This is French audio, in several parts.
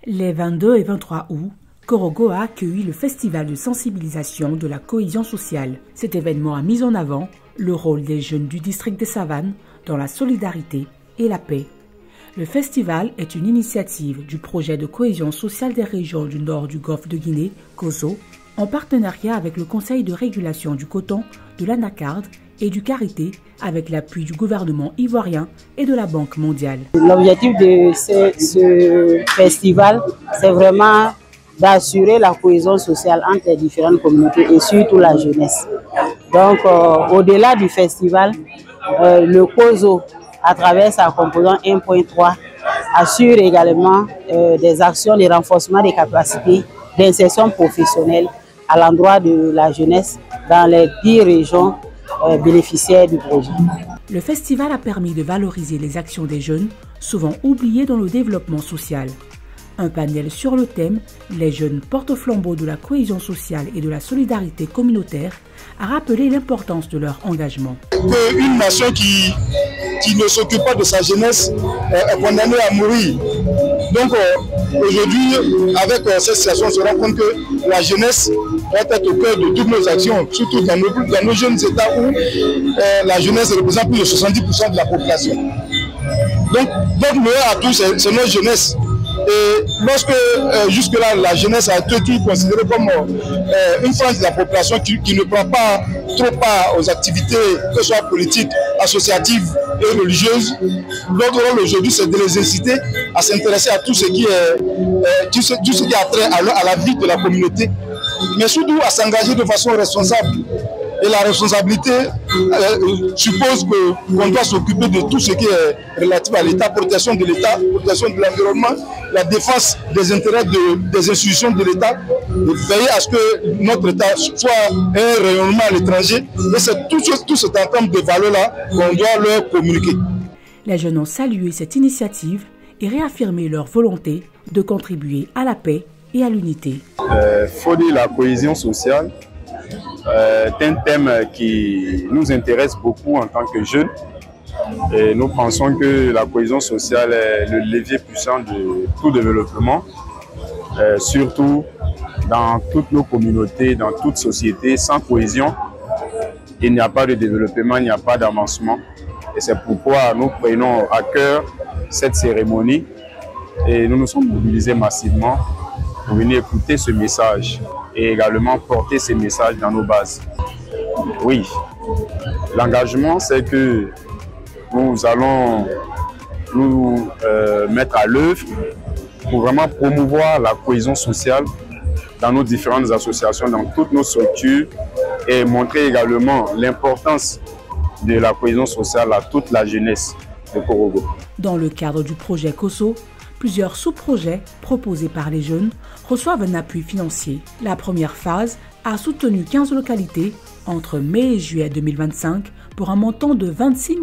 Les 22 et 23 août, Korogo a accueilli le festival de sensibilisation de la cohésion sociale. Cet événement a mis en avant le rôle des jeunes du district des Savanes dans la solidarité et la paix. Le festival est une initiative du projet de cohésion sociale des régions du nord du golfe de Guinée, COSO, en partenariat avec le Conseil de régulation du coton, de l'Anacarde et du Carité, avec l'appui du gouvernement ivoirien et de la Banque mondiale. L'objectif de ce festival, c'est vraiment d'assurer la cohésion sociale entre les différentes communautés et surtout la jeunesse. Donc, au-delà du festival, le COSO, à travers sa composante 1.3, assure également des actions de renforcement des capacités d'insertion professionnelle à l'endroit de la jeunesse dans les 10 régions bénéficiaires du projet. Le festival a permis de valoriser les actions des jeunes, souvent oubliées dans le développement social. Un panel sur le thème « Les jeunes porte-flambeau de la cohésion sociale et de la solidarité communautaire » a rappelé l'importance de leur engagement. Une nation qui ne s'occupe pas de sa jeunesse est condamnée à mourir. Donc aujourd'hui, avec cette situation, on se rend compte que la jeunesse doit être au cœur de toutes nos actions, surtout dans nos jeunes États où la jeunesse représente plus de 70% de la population. Donc notre meilleur atout, c'est notre jeunesse. Et lorsque jusque-là la jeunesse a été considérée comme une frange de la population qui ne prend pas trop part aux activités, que ce soit politiques, associatives et religieuses, notre rôle aujourd'hui c'est de les inciter à s'intéresser à tout ce qui a trait à la vie de la communauté, mais surtout à s'engager de façon responsable. Et la responsabilité suppose qu'on doit s'occuper de tout ce qui est relatif à l'État, protection de l'État, protection de l'environnement, la défense des intérêts des institutions de l'État, veiller à ce que notre État soit un rayonnement à l'étranger. Et c'est tout cet ensemble de valeurs-là qu'on doit leur communiquer. Les jeunes ont salué cette initiative et réaffirmé leur volonté de contribuer à la paix et à l'unité. Faut dire la cohésion sociale. C'est un thème qui nous intéresse beaucoup en tant que jeunes. Et nous pensons que la cohésion sociale est le levier puissant de tout développement, surtout dans toutes nos communautés, dans toute société. Sans cohésion, il n'y a pas de développement, il n'y a pas d'avancement. Et c'est pourquoi nous prenons à cœur cette cérémonie et nous nous sommes mobilisés massivement pour venir écouter ce message et également porter ces messages dans nos bases. Oui, l'engagement, c'est que nous allons nous mettre à l'œuvre pour vraiment promouvoir la cohésion sociale dans nos différentes associations, dans toutes nos structures et montrer également l'importance de la cohésion sociale à toute la jeunesse de Korogo. Dans le cadre du projet COSO, plusieurs sous-projets proposés par les jeunes reçoivent un appui financier. La première phase a soutenu 15 localités entre mai et juillet 2025 pour un montant de 26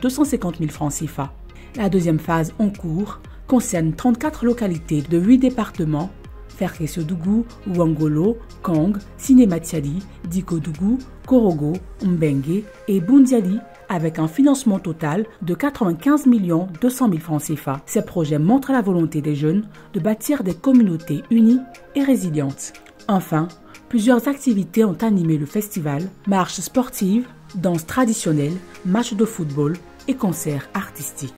250 000 francs CFA. La deuxième phase en cours concerne 34 localités de 8 départements: Ferke-Sodougou, Ouangolo, Kang, Sinématiali, Dikodougou, Korogo, Mbengue et Bundiali, avec un financement total de 95 200 000 francs CFA. Ces projets montrent la volonté des jeunes de bâtir des communautés unies et résilientes. Enfin, plusieurs activités ont animé le festival: marches sportives, danse traditionnelle, matchs de football et concerts artistiques.